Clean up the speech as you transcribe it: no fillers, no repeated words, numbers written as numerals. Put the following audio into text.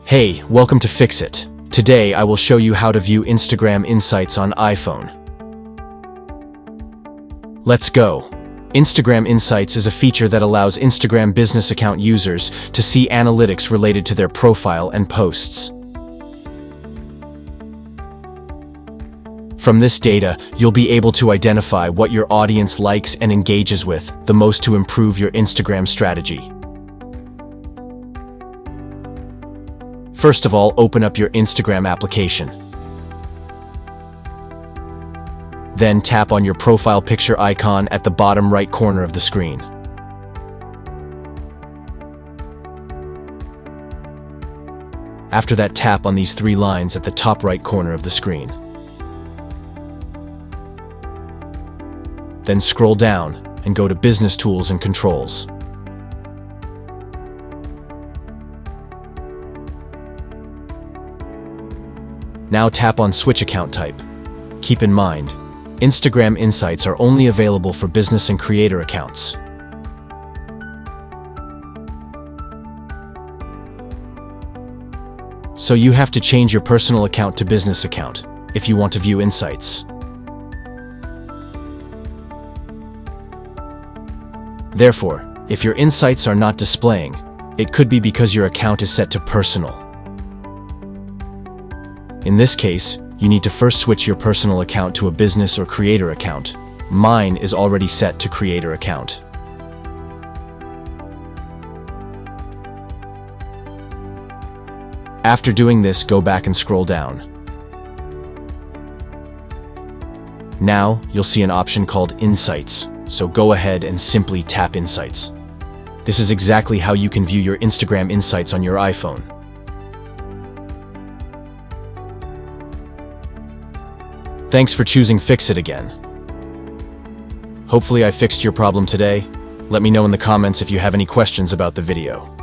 Hey, welcome to Fix It. Today I will show you how to view Instagram Insights on iPhone. Let's go. Instagram Insights is a feature that allows Instagram business account users to see analytics related to their profile and posts. From this data, you'll be able to identify what your audience likes and engages with the most to improve your Instagram strategy. First of all, open up your Instagram application. Then tap on your profile picture icon at the bottom right corner of the screen. After that, tap on these three lines at the top right corner of the screen. Then scroll down and go to Business Tools and Controls. Now tap on Switch Account Type. Keep in mind, Instagram Insights are only available for business and creator accounts. So you have to change your personal account to business account if you want to view Insights. Therefore, if your Insights are not displaying, it could be because your account is set to personal. In this case, you need to first switch your personal account to a business or creator account. Mine is already set to creator account. After doing this, go back and scroll down. Now, you'll see an option called Insights, so go ahead and simply tap Insights. This is exactly how you can view your Instagram Insights on your iPhone. Thanks for choosing Fix It again. Hopefully I fixed your problem today. Let me know in the comments if you have any questions about the video.